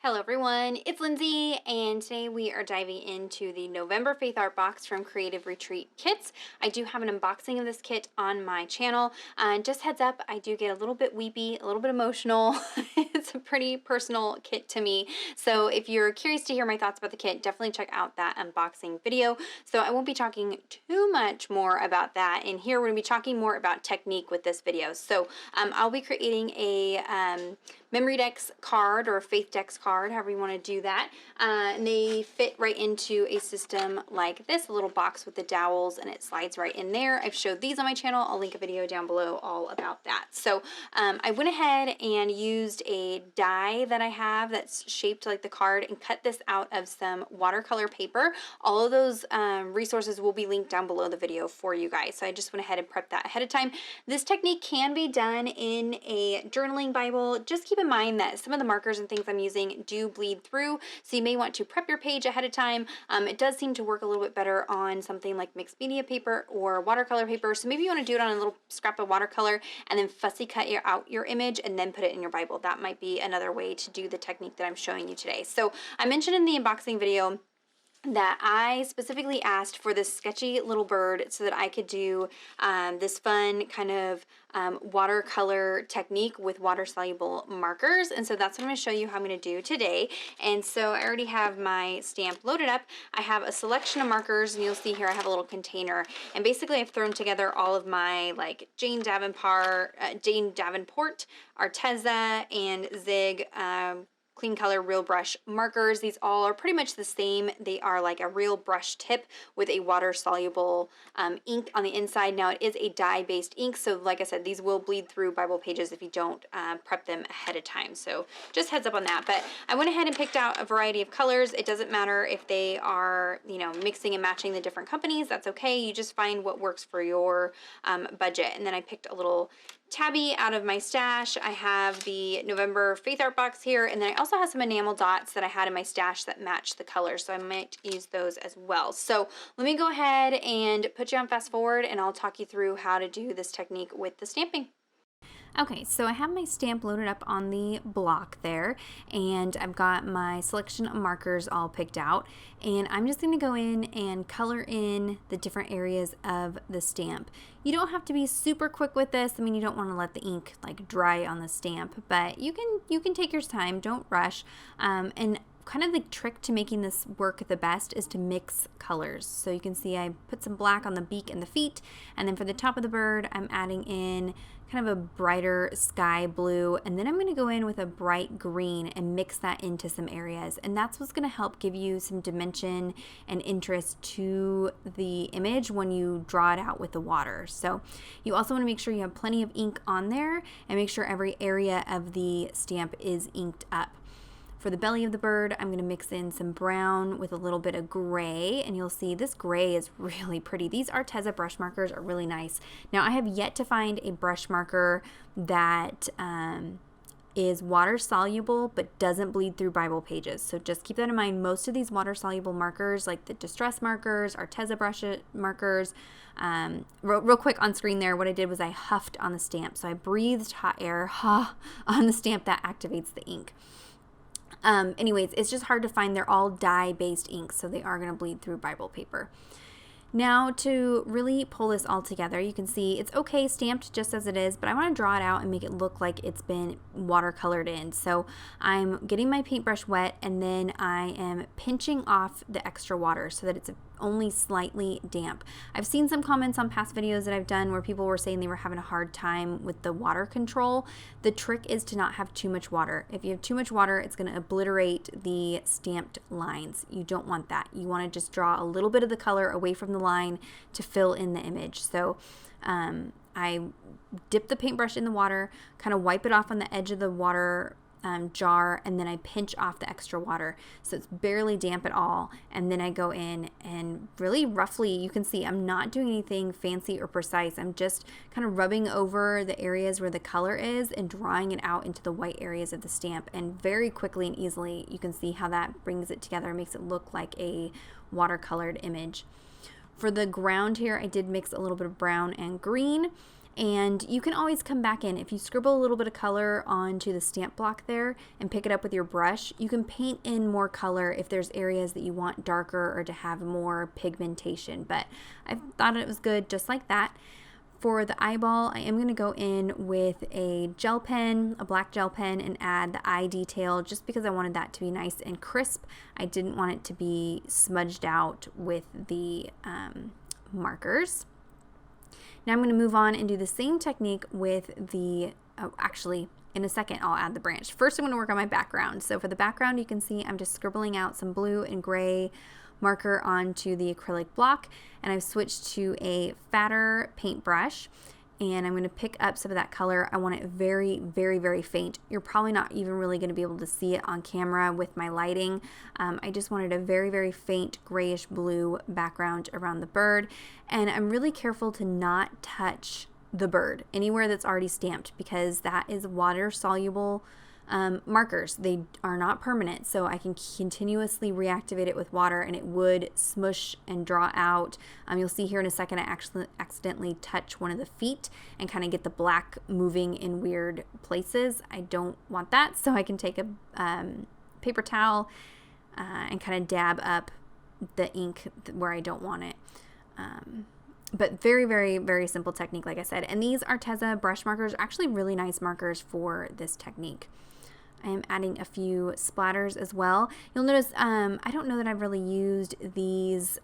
Hello everyone, it's Lindsay, and today we are diving into the November Faith Art Box from Creative Retreat Kits. I do have an unboxing of this kit on my channel. Just heads up, I do get a little bit weepy, a little bit emotional. It's a pretty personal kit to me. So if you're curious to hear my thoughts about the kit, definitely check out that unboxing video. So I won't be talking too much more about that in here. We're going to be talking more about technique with this video. So I'll be creating a FaithDex card or a FaithDex card, however you want to do that. And they fit right into a system like this, a little box with the dowels, and it slides right in there. I've showed these on my channel. I'll link a video down below all about that. So I went ahead and used a die that I have that's shaped like the card and cut this out of some watercolor paper. All of those resources will be linked down below the video for you guys. So I just went ahead and prepped that ahead of time. This technique can be done in a journaling Bible. Just keep in mind that some of the markers and things I'm using do bleed through, so you may want to prep your page ahead of time. It does seem to work a little bit better on something like mixed media paper or watercolor paper, so maybe you want to do it on a little scrap of watercolor and then fussy cut out your image and then put it in your Bible. That might be another way to do the technique that I'm showing you today. So I mentioned in the unboxing video that I specifically asked for this sketchy little bird so that I could do this fun kind of watercolor technique with water-soluble markers. And so that's what I'm going to show you how I'm going to do today. And so I already have my stamp loaded up. I have a selection of markers, and you'll see here I have a little container. And basically I've thrown together all of my like Jane Davenport, Arteza, and Zig clean color real brush markers. These all are pretty much the same. They are like a real brush tip with a water soluble ink on the inside. Now it is a dye based ink, so like I said, these will bleed through Bible pages if you don't prep them ahead of time. So just heads up on that. But I went ahead and picked out a variety of colors. It doesn't matter if they are, you know, mixing and matching the different companies. That's okay. You just find what works for your budget. And then I picked a little tabby out of my stash. I have the November Faith Art Box here, and then I also have some enamel dots that I had in my stash that match the colors, so I might use those as well. So let me go ahead and put you on fast forward, and I'll talk you through how to do this technique with the stamping. Okay, so I have my stamp loaded up on the block there, and I've got my selection of markers all picked out, and I'm just going to go in and color in the different areas of the stamp. You don't have to be super quick with this. I mean, you don't want to let the ink like dry on the stamp, but you can take your time. Don't rush. And kind of the trick to making this work the best is to mix colors. So you can see I put some black on the beak and the feet, and then for the top of the bird, I'm adding in kind of a brighter sky blue, and then I'm going to go in with a bright green and mix that into some areas, and that's what's going to help give you some dimension and interest to the image when you draw it out with the water. So you also want to make sure you have plenty of ink on there and make sure every area of the stamp is inked up. For the belly of the bird, I'm going to mix in some brown with a little bit of gray, and you'll see this gray is really pretty. These Arteza brush markers are really nice. Now, I have yet to find a brush marker that is water soluble but doesn't bleed through Bible pages. So just keep that in mind. Most of these water soluble markers, like the distress markers, Arteza brush markers, real quick on screen there, what I did was I huffed on the stamp. So I breathed hot air on the stamp that activates the ink. Anyways, it's just hard to find. They're all dye-based inks, so they are going to bleed through Bible paper. Now, to really pull this all together, you can see it's okay stamped just as it is, but I want to draw it out and make it look like it's been watercolored in. So I'm getting my paintbrush wet, and then I am pinching off the extra water so that it's only slightly damp. I've seen some comments on past videos that I've done where people were saying they were having a hard time with the water control. The trick is to not have too much water. If you have too much water, it's going to obliterate the stamped lines. You don't want that. You want to just draw a little bit of the color away from the line to fill in the image. So I dip the paintbrush in the water, kind of wipe it off on the edge of the water jar, and then I pinch off the extra water so it's barely damp at all, and then I go in and really roughly, you can see I'm not doing anything fancy or precise. I'm just kind of rubbing over the areas where the color is and drawing it out into the white areas of the stamp, and very quickly and easily you can see how that brings it together and makes it look like a watercolored image. For the ground here, I did mix a little bit of brown and green, And you can always come back in. If you scribble a little bit of color onto the stamp block there and pick it up with your brush, you can paint in more color if there's areas that you want darker or to have more pigmentation. But I thought it was good just like that. For the eyeball, I am going to go in with a gel pen, a black gel pen, and add the eye detail just because I wanted that to be nice and crisp. I didn't want it to be smudged out with the markers. Now I'm going to move on and do the same technique with the, actually, in a second I'll add the branch. First I'm going to work on my background. So for the background, you can see I'm just scribbling out some blue and gray marker onto the acrylic block, and I've switched to a fatter paintbrush, and I'm going to pick up some of that color. I want it very, very, very faint. You're probably not even really going to be able to see it on camera with my lighting. I just wanted a very, very faint grayish blue background around the bird, and I'm really careful to not touch the bird anywhere that's already stamped because that is water soluble markers. They are not permanent, so I can continuously reactivate it with water and it would smush and draw out. You'll see here in a second I actually accidentally touch one of the feet and kind of get the black moving in weird places. I don't want that, so I can take a paper towel and kind of dab up the ink where I don't want it. But very, very, very simple technique, like I said. And these Arteza brush markers are actually really nice markers for this technique. I am adding a few splatters as well. You'll notice I don't know that I've really used these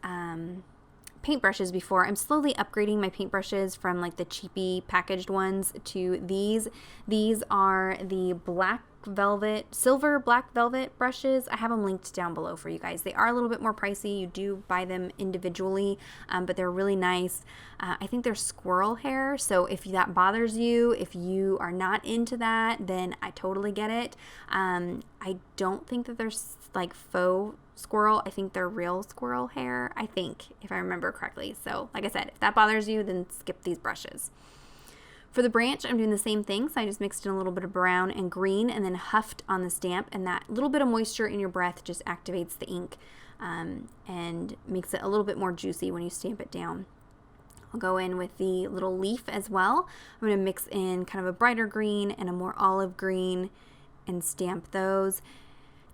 paintbrushes before. I'm slowly upgrading my paintbrushes from like the cheapy packaged ones to these. These are the silver black velvet brushes. I have them linked down below for you guys. They are a little bit more pricey. You do buy them individually, but they're really nice. I think they're squirrel hair, so if that bothers you, if you are not into that, then I totally get it. I don't think that they're like faux squirrel. I think they're real squirrel hair, I think, if I remember correctly. So like I said, if that bothers you, then skip these brushes. For the branch, I'm doing the same thing. So I just mixed in a little bit of brown and green and then huffed on the stamp, and that little bit of moisture in your breath just activates the ink and makes it a little bit more juicy when you stamp it down. I'll go in with the little leaf as well. I'm going to mix in kind of a brighter green and a more olive green and stamp those.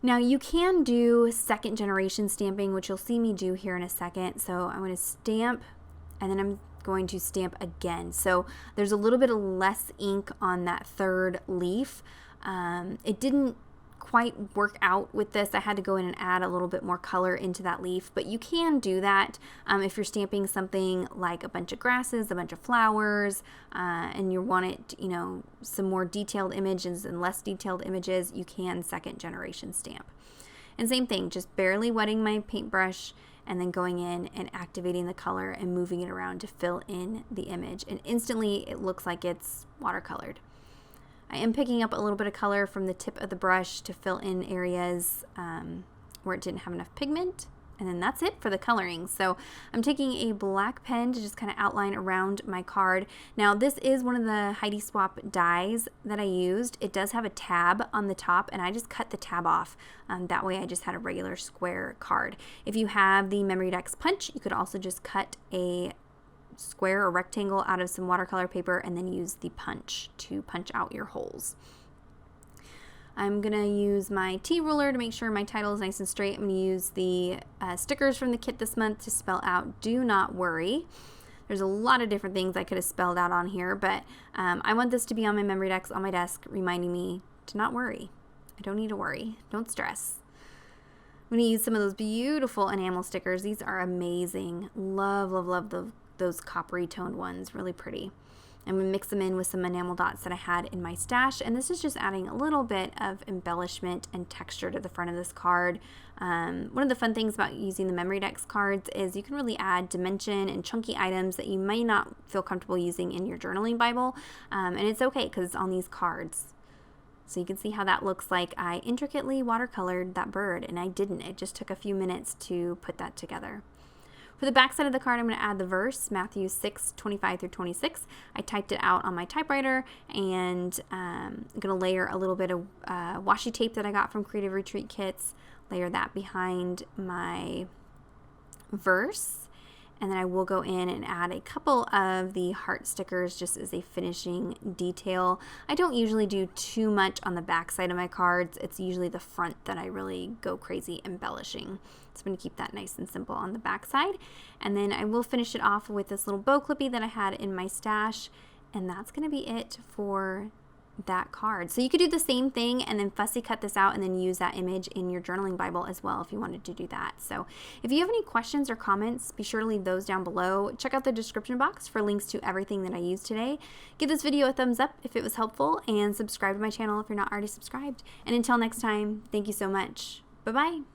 Now you can do second generation stamping, which you'll see me do here in a second. So I'm going to stamp and then I'm going to stamp again. So there's a little bit of less ink on that third leaf. It didn't quite work out with this. I had to go in and add a little bit more color into that leaf, but you can do that if you're stamping something like a bunch of grasses, a bunch of flowers, and you want it, some more detailed images and less detailed images, you can second generation stamp. And same thing, just barely wetting my paintbrush and then going in and activating the color and moving it around to fill in the image. And instantly it looks like it's watercolored. I am picking up a little bit of color from the tip of the brush to fill in areas where it didn't have enough pigment. And then that's it for the coloring. So I'm taking a black pen to just kind of outline around my card. Now this is one of the Heidi Swap dies that I used. It does have a tab on the top and I just cut the tab off. That way I just had a regular square card. If you have the FaithDex punch, you could also just cut a square or rectangle out of some watercolor paper and then use the punch to punch out your holes. I'm going to use my T-ruler to make sure my title is nice and straight. I'm going to use the stickers from the kit this month to spell out "Do Not Worry." There's a lot of different things I could have spelled out on here, but I want this to be on my FaithDex on my desk, reminding me to not worry. I don't need to worry. Don't stress. I'm going to use some of those beautiful enamel stickers. These are amazing. Love, love, love those coppery toned ones. Really pretty. I'm going to mix them in with some enamel dots that I had in my stash, and this is just adding a little bit of embellishment and texture to the front of this card. One of the fun things about using the FaithDex cards is you can really add dimension and chunky items that you may not feel comfortable using in your journaling Bible, and it's okay because it's on these cards. So you can see how that looks like I intricately watercolored that bird, and I didn't. It just took a few minutes to put that together. For the back side of the card, I'm going to add the verse, Matthew 6:25 through 26. I typed it out on my typewriter, and I'm going to layer a little bit of washi tape that I got from Creative Retreat Kits, layer that behind my verse, And then I will go in and add a couple of the heart stickers just as a finishing detail. I don't usually do too much on the back side of my cards. It's usually the front that I really go crazy embellishing. So I'm going to keep that nice and simple on the back side. And then I will finish it off with this little bow clippy that I had in my stash. And that's going to be it for that card. So you could do the same thing and then fussy cut this out and then use that image in your journaling Bible as well if you wanted to do that. So if you have any questions or comments, be sure to leave those down below. Check out the description box for links to everything that I used today. Give this video a thumbs up if it was helpful, and subscribe to my channel if you're not already subscribed. And until next time, thank you so much. Bye-bye.